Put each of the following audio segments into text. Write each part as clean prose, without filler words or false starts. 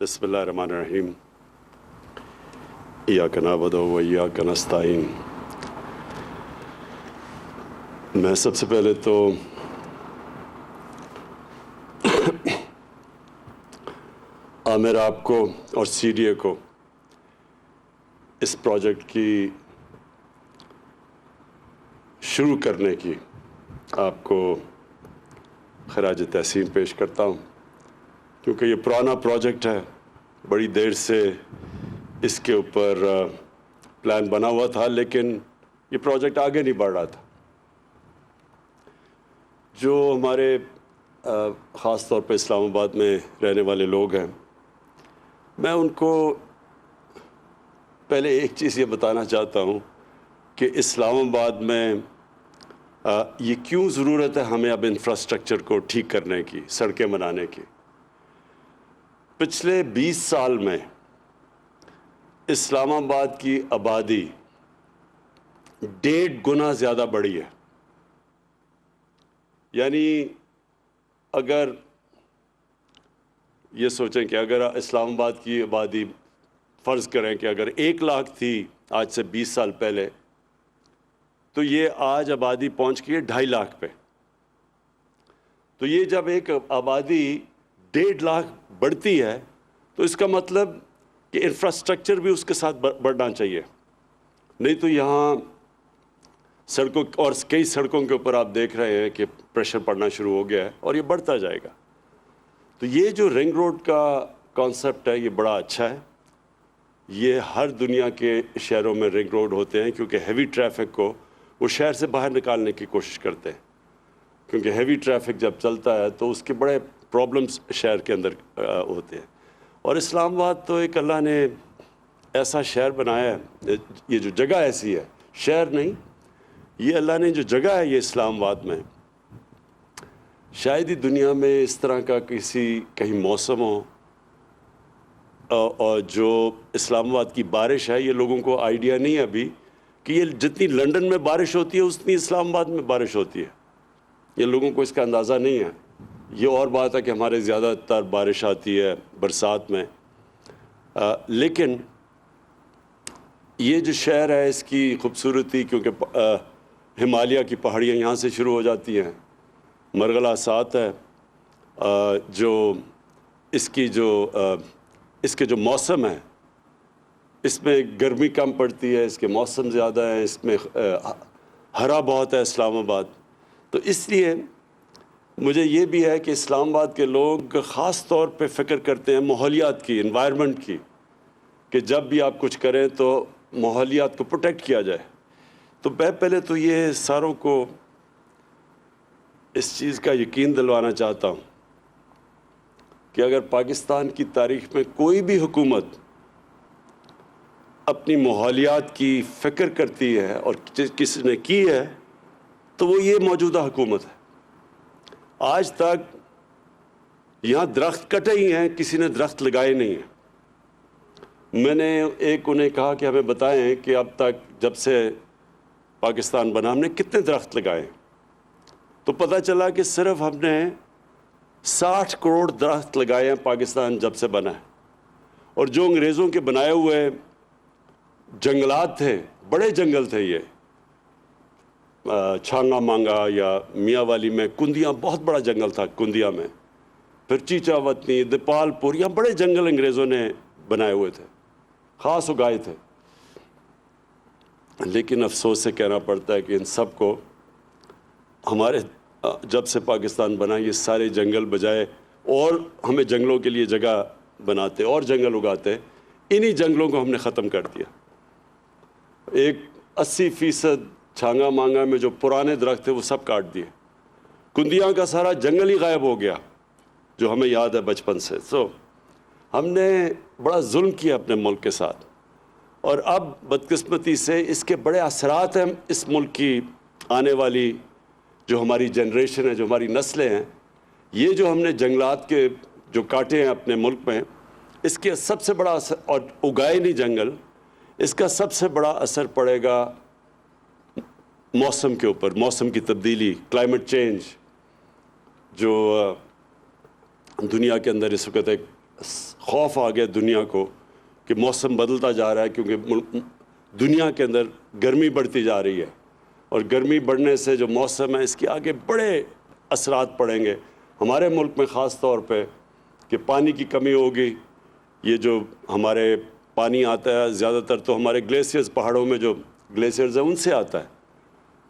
بسم اللہ الرحمن الرحیم ایاک نعبد و ایاک نستعین۔ میں سب سے پہلے تو عامر آپ کو اور سی ڈی اے کو اس پروجیکٹ کی شروع کرنے کی آپ کو خراج تحسین پیش کرتا ہوں، کیونکہ یہ پرانا پروجیکٹ ہے، بڑی دیر سے اس کے اوپر پلان بنا ہوا تھا، لیکن یہ پروجیکٹ آگے نہیں بڑھ رہا تھا۔ جو ہمارے خاص طور پہ اسلام آباد میں رہنے والے لوگ ہیں، میں ان کو پہلے ایک چیز یہ بتانا چاہتا ہوں کہ اسلام آباد میں یہ کیوں ضرورت ہے ہمیں اب انفراسٹرکچر کو ٹھیک کرنے کی، سڑکیں بنانے کی۔ پچھلے 20 سال میں اسلام آباد کی آبادی 1.5 گنا زیادہ بڑھی ہے۔ یعنی اگر یہ سوچیں کہ اگر اسلام آباد کی آبادی فرض کریں کہ اگر 1 لاکھ تھی آج سے 20 سال پہلے، تو یہ آج آبادی پہنچ گئی ہے 2.5 لاکھ پہ۔ تو یہ جب ایک آبادی 1.5 لاکھ بڑھتی ہے تو اس کا مطلب کہ انفراسٹرکچر بھی اس کے ساتھ بڑھنا چاہیے، نہیں تو یہاں سڑکوں اور کئی سڑکوں کے اوپر آپ دیکھ رہے ہیں کہ پریشر پڑنا شروع ہو گیا ہے اور یہ بڑھتا جائے گا۔ تو یہ جو رنگ روڈ کا کانسیپٹ ہے یہ بڑا اچھا ہے۔ یہ ہر دنیا کے شہروں میں رنگ روڈ ہوتے ہیں، کیونکہ ہیوی ٹریفک کو وہ شہر سے باہر نکالنے کی کوشش کرتے ہیں، کیونکہ ہیوی ٹریفک جب چلتا ہے تو اس کے بڑے پرابلمس شہر کے اندر ہوتے ہیں۔ اور اسلام آباد تو ایک اللہ نے ایسا شہر بنایا ہے، یہ جو جگہ ایسی ہے، شہر نہیں، یہ اللہ نے جو جگہ ہے یہ اسلام آباد میں، شاید ہی دنیا میں اس طرح کا کہیں موسم ہو، اور جو اسلام آباد کی بارش ہے، یہ لوگوں کو آئیڈیا نہیں ہے ابھی کہ یہ جتنی لنڈن میں بارش ہوتی ہے اتنی اسلام آباد میں بارش ہوتی ہے۔ یہ لوگوں کو اس کا اندازہ نہیں ہے۔ یہ اور بات ہے کہ ہمارے زیادہ تر بارش آتی ہے برسات میں، لیکن یہ جو شہر ہے اس کی خوبصورتی، کیونکہ ہمالیہ کی پہاڑیاں یہاں سے شروع ہو جاتی ہیں، مرغلہ ساتھ ہے، جو اس کے جو موسم ہے اس میں گرمی کم پڑتی ہے، اس کے موسم زیادہ ہیں، اس میں ہرا بہت ہے اسلام آباد۔ تو اس لیے مجھے یہ بھی ہے کہ اسلام آباد کے لوگ خاص طور پہ فکر کرتے ہیں ماحولیات کی، انوائرمنٹ کی، کہ جب بھی آپ کچھ کریں تو ماحولیات کو پروٹیکٹ کیا جائے۔ تو میں پہلے تو یہ ساروں کو اس چیز کا یقین دلوانا چاہتا ہوں کہ اگر پاکستان کی تاریخ میں کوئی بھی حکومت اپنی ماحولیات کی فکر کرتی ہے اور کسی نے کی ہے تو وہ یہ موجودہ حکومت ہے۔ آج تک یہاں درخت کٹے ہی ہیں، کسی نے درخت لگائے نہیں ہیں۔ میں نے انہیں کہا کہ ہمیں بتائیں کہ اب تک جب سے پاکستان بنا ہم نے کتنے درخت لگائے، تو پتہ چلا کہ صرف ہم نے 60 کروڑ درخت لگائے ہیں پاکستان جب سے بنا ہے۔ اور جو انگریزوں کے بنائے ہوئے جنگلات تھے، بڑے جنگل تھے، یہ چھانگا مانگا یا میاں والی میں کندیاں، بہت بڑا جنگل تھا کندیا میں، پھر چیچا وطنی، دیپال پور، یہاں بڑے جنگل انگریزوں نے بنائے ہوئے تھے، خاص اگائے تھے۔ لیکن افسوس سے کہنا پڑتا ہے کہ ان سب کو ہمارے جب سے پاکستان بنا یہ سارے جنگل بجائے اور ہمیں جنگلوں کے لیے جگہ بناتے اور جنگل اگاتے، انہی جنگلوں کو ہم نے ختم کر دیا۔ ایک 80% چھانگا مانگا میں جو پرانے درخت تھے وہ سب کاٹ دیے، کندیاں کا سارا جنگل ہی غائب ہو گیا جو ہمیں یاد ہے بچپن سے۔ ہم نے بڑا ظلم کیا اپنے ملک کے ساتھ، اور اب بدقسمتی سے اس کے بڑے اثرات ہیں اس ملک کی آنے والی جو ہماری جنریشن ہے، جو ہماری نسلیں ہیں۔ یہ جو ہم نے جنگلات کے جو کاٹے ہیں اپنے ملک میں، اس کے سب سے بڑا اثر، اور اگائے نہیں جنگل، اس کا سب سے بڑا اثر پڑے گا موسم کے اوپر، موسم کی تبدیلی، کلائمیٹ چینج، جو دنیا کے اندر اس وقت ایک خوف آ گیا دنیا کو کہ موسم بدلتا جا رہا ہے، کیونکہ دنیا کے اندر گرمی بڑھتی جا رہی ہے، اور گرمی بڑھنے سے جو موسم ہے اس کے آگے بڑے اثرات پڑیں گے ہمارے ملک میں، خاص طور پہ کہ پانی کی کمی ہوگی. یہ جو ہمارے پانی آتا ہے زیادہ تر تو ہمارے گلیشیئرز، پہاڑوں میں جو گلیشیئرز ہیں ان سے آتا ہے.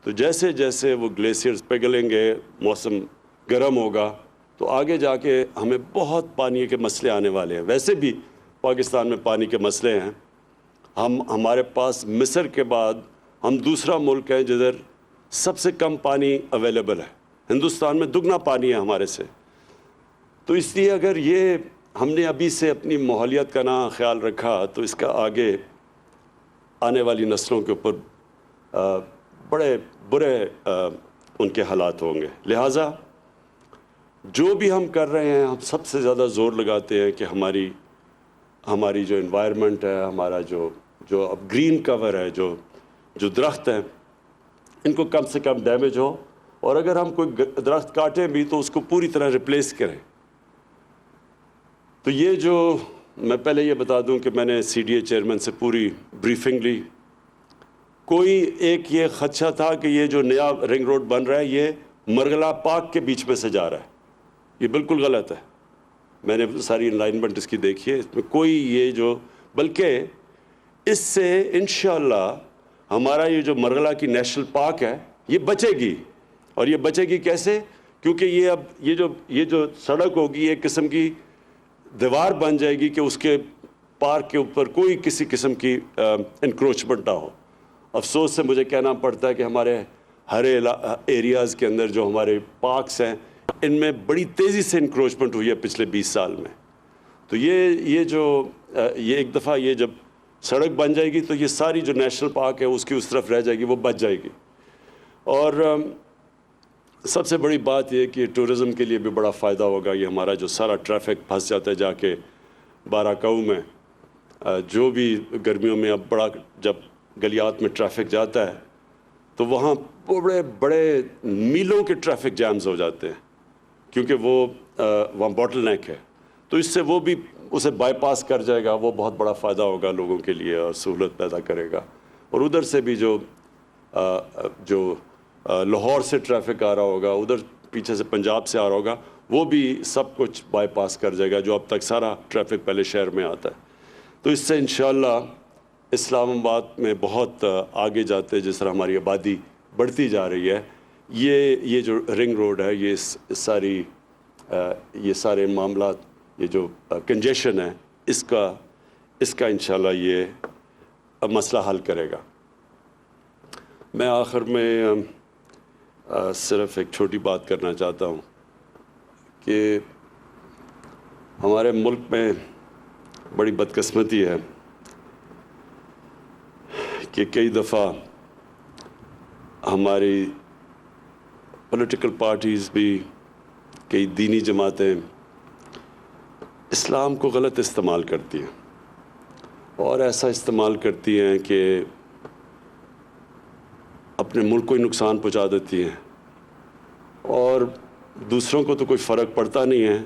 تو جیسے جیسے وہ گلیشیئرز پگھلیں گے، موسم گرم ہوگا، تو آگے جا کے ہمیں بہت پانی کے مسئلے آنے والے ہیں. ویسے بھی پاکستان میں پانی کے مسئلے ہیں. ہمارے پاس مصر کے بعد ہم دوسرا ملک ہے جدھر سب سے کم پانی اویلیبل ہے. ہندوستان میں دگنا پانی ہے ہمارے سے. تو اس لیے اگر یہ ہم نے ابھی سے اپنی ماحولیات کا نہ خیال رکھا تو اس کا آگے آنے والی نسلوں کے اوپر بڑے برے ان کے حالات ہوں گے. لہٰذا جو بھی ہم کر رہے ہیں، ہم سب سے زیادہ زور لگاتے ہیں کہ ہماری جو انوائرمنٹ ہے، ہمارا جو اب گرین کور ہے، جو درخت ہیں، ان کو کم سے کم ڈیمیج ہو، اور اگر ہم کوئی درخت کاٹیں بھی تو اس کو پوری طرح ریپلیس کریں. تو یہ جو میں پہلے یہ بتا دوں کہ میں نے سی ڈی اے چیئرمین سے پوری بریفنگ لی. کوئی ایک یہ خدشہ تھا کہ یہ جو نیا رنگ روڈ بن رہا ہے یہ مرغلہ پارک کے بیچ میں سے جا رہا ہے. یہ بالکل غلط ہے. میں نے ساری الائنمنٹ اس کی دیکھی ہے، اس میں کوئی یہ جو، بلکہ اس سے انشاءاللہ ہمارا یہ جو مرغلہ کی نیشنل پارک ہے یہ بچے گی. اور یہ بچے گی کیسے؟ کیونکہ یہ اب یہ جو سڑک ہوگی ایک قسم کی دیوار بن جائے گی کہ اس کے پارک کے اوپر کوئی کسی قسم کی انکروچمنٹ نہ ہو. افسوس سے مجھے کہنا پڑتا ہے کہ ہمارے ہر ایریاز کے اندر جو ہمارے پارکس ہیں ان میں بڑی تیزی سے انکروچمنٹ ہوئی ہے پچھلے 20 سال میں. تو یہ ایک دفعہ یہ جب سڑک بن جائے گی تو یہ ساری جو نیشنل پارک ہے اس کی اس طرف رہ جائے گی، وہ بچ جائے گی. اور سب سے بڑی بات یہ کہ ٹورزم کے لیے بھی بڑا فائدہ ہوگا. یہ ہمارا جو سارا ٹریفک پھنس جاتا ہے جا کے باراکاؤ میں، جو بھی گرمیوں میں اب بڑا جب گلیات میں ٹریفک جاتا ہے تو وہاں بڑے بڑے میلوں کے ٹریفک جیمز ہو جاتے ہیں، کیونکہ وہاں باٹل نیک ہے. تو اس سے وہ بھی اسے بائی پاس کر جائے گا. وہ بہت بڑا فائدہ ہوگا لوگوں کے لیے اور سہولت پیدا کرے گا. اور ادھر سے بھی جو لاہور سے ٹریفک آ رہا ہوگا، ادھر پیچھے سے پنجاب سے آ رہا ہوگا، وہ بھی سب کچھ بائی پاس کر جائے گا، جو اب تک سارا ٹریفک پہلے شہر میں آتا ہے. تو اس سے انشاءاللہ اسلام آباد میں بہت آگے جاتے، جس طرح ہماری آبادی بڑھتی جا رہی ہے، یہ جو رنگ روڈ ہے، یہ سارے معاملات، یہ جو کنجیشن ہے، اس کا انشاءاللہ یہ مسئلہ حل کرے گا. میں آخر میں صرف ایک چھوٹی بات کرنا چاہتا ہوں کہ ہمارے ملک میں بڑی بدقسمتی ہے کہ کئی دفعہ ہماری پولیٹیکل پارٹیز بھی، کئی دینی جماعتیں اسلام کو غلط استعمال کرتی ہیں، اور ایسا استعمال کرتی ہیں کہ اپنے ملک کو ہی نقصان پہنچا دیتی ہیں. اور دوسروں کو تو کوئی فرق پڑتا نہیں ہے،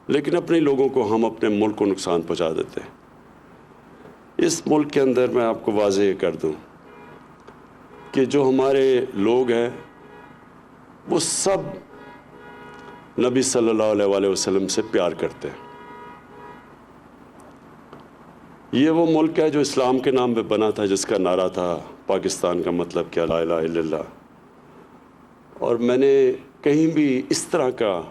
لیکن اپنے لوگوں کو، ہم اپنے ملک کو نقصان پہنچا دیتے ہیں. اس ملک کے اندر میں آپ کو واضح کر دوں کہ جو ہمارے لوگ ہیں وہ سب نبی صلی اللہ علیہ وسلم سے پیار کرتے ہیں. یہ وہ ملک ہے جو اسلام کے نام پہ بنا تھا، جس کا نعرہ تھا پاکستان کا مطلب کیا، لا الہ الا اللہ. اور میں نے کہیں بھی اس طرح کا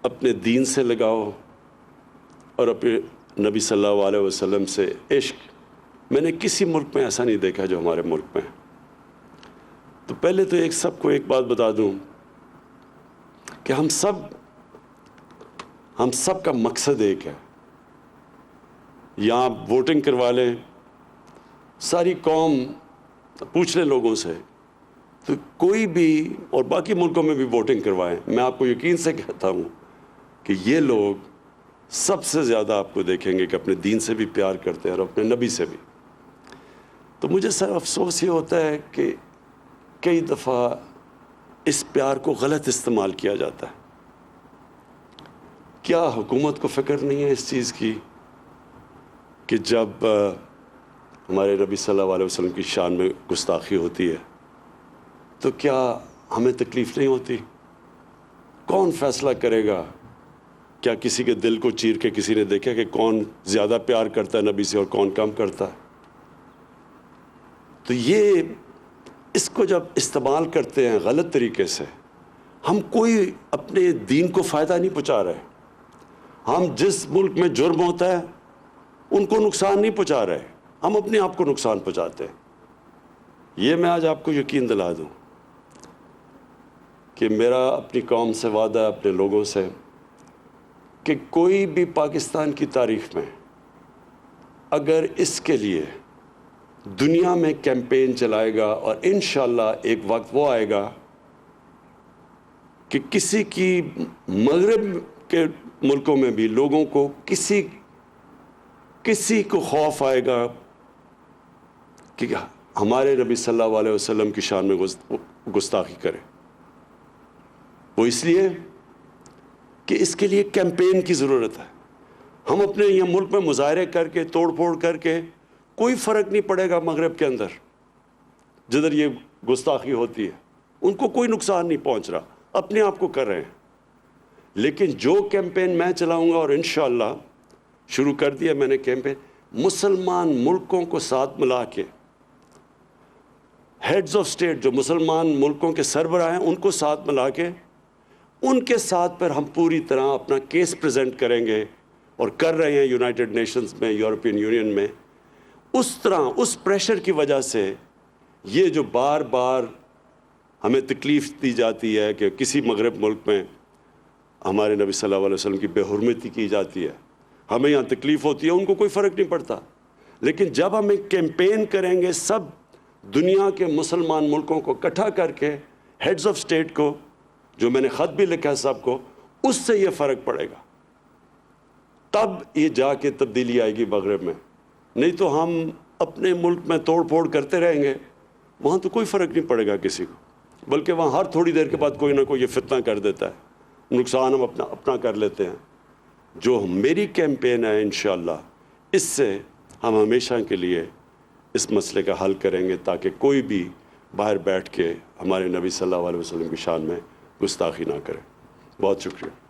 اپنے دین سے لگاؤ اور اپنے نبی صلی اللہ علیہ وسلم سے عشق میں نے کسی ملک میں ایسا نہیں دیکھا جو ہمارے ملک میں. تو پہلے تو سب کو ایک بات بتا دوں کہ ہم سب کا مقصد ایک ہے. یہاں ووٹنگ کروا لیں، ساری قوم پوچھ لیں لوگوں سے، تو کوئی بھی، اور باقی ملکوں میں بھی ووٹنگ کروائیں، میں آپ کو یقین سے کہتا ہوں کہ یہ لوگ سب سے زیادہ آپ کو دیکھیں گے کہ اپنے دین سے بھی پیار کرتے ہیں اور اپنے نبی سے بھی. تو مجھے سر افسوس یہ ہوتا ہے کہ کئی دفعہ اس پیار کو غلط استعمال کیا جاتا ہے. کیا حکومت کو فکر نہیں ہے اس چیز کی کہ جب ہمارے نبی صلی اللہ علیہ وسلم کی شان میں گستاخی ہوتی ہے تو کیا ہمیں تکلیف نہیں ہوتی؟ کون فیصلہ کرے گا؟ کیا کسی کے دل کو چیر کے کسی نے دیکھا کہ کون زیادہ پیار کرتا ہے نبی سے اور کون کم کرتا ہے؟ تو یہ اس کو جب استعمال کرتے ہیں غلط طریقے سے، ہم کوئی اپنے دین کو فائدہ نہیں پہنچا رہے. ہم جس ملک میں جرم ہوتا ہے ان کو نقصان نہیں پہنچا رہے، ہم اپنے آپ کو نقصان پہنچاتے ہیں. یہ میں آج آپ کو یقین دلا دوں کہ میرا اپنی قوم سے وعدہ ہے، اپنے لوگوں سے، کہ کوئی بھی پاکستان کی تاریخ میں اگر اس کے لیے دنیا میں کیمپین چلائے گا، اور انشاءاللہ ایک وقت وہ آئے گا کہ کسی کی مغرب کے ملکوں میں بھی لوگوں کو کسی کو خوف آئے گا کہ ہمارے نبی صلی اللہ علیہ وسلم کی شان میں گستاخی کرے. وہ اس لیے کہ اس کے لیے کیمپین کی ضرورت ہے. ہم اپنے یہ ملک میں مظاہرے کر کے توڑ پھوڑ کر کے کوئی فرق نہیں پڑے گا مغرب کے اندر جدھر یہ گستاخی ہوتی ہے، ان کو کوئی نقصان نہیں پہنچ رہا، اپنے آپ کو کر رہے ہیں. لیکن جو کیمپین میں چلاؤں گا، اور انشاءاللہ شروع کر دیا میں نے کیمپین، مسلمان ملکوں کو ساتھ ملا کے، ہیڈز آف سٹیٹ جو مسلمان ملکوں کے سربراہ ہیں ان کو ساتھ ملا کے، ان کے ساتھ پر ہم پوری طرح اپنا کیس پریزنٹ کریں گے، اور کر رہے ہیں یونائٹڈ نیشنز میں، یورپین یونین میں. اس طرح اس پریشر کی وجہ سے یہ جو بار بار ہمیں تکلیف دی جاتی ہے کہ کسی مغرب ملک میں ہمارے نبی صلی اللہ علیہ وسلم کی بے حرمتی کی جاتی ہے، ہمیں یہاں تکلیف ہوتی ہے، ان کو کوئی فرق نہیں پڑتا. لیکن جب ہم ایک کیمپین کریں گے سب دنیا کے مسلمان ملکوں کو اکٹھا کر کے، ہیڈز آف سٹیٹ کو، جو میں نے خط بھی لکھا ہے سب کو، اس سے یہ فرق پڑے گا، تب یہ جا کے تبدیلی آئے گی مغرب میں. نہیں تو ہم اپنے ملک میں توڑ پھوڑ کرتے رہیں گے، وہاں تو کوئی فرق نہیں پڑے گا کسی کو، بلکہ وہاں ہر تھوڑی دیر کے بعد کوئی نہ کوئی یہ فتنہ کر دیتا ہے، نقصان ہم اپنا کر لیتے ہیں. جو میری کیمپین ہے انشاءاللہ، اس سے ہم ہمیشہ کے لیے اس مسئلے کا حل کریں گے، تاکہ کوئی بھی باہر بیٹھ کے ہمارے نبی صلی اللہ علیہ وسلم کی شان میں گستاخی نہ کرے. بہت شکریہ.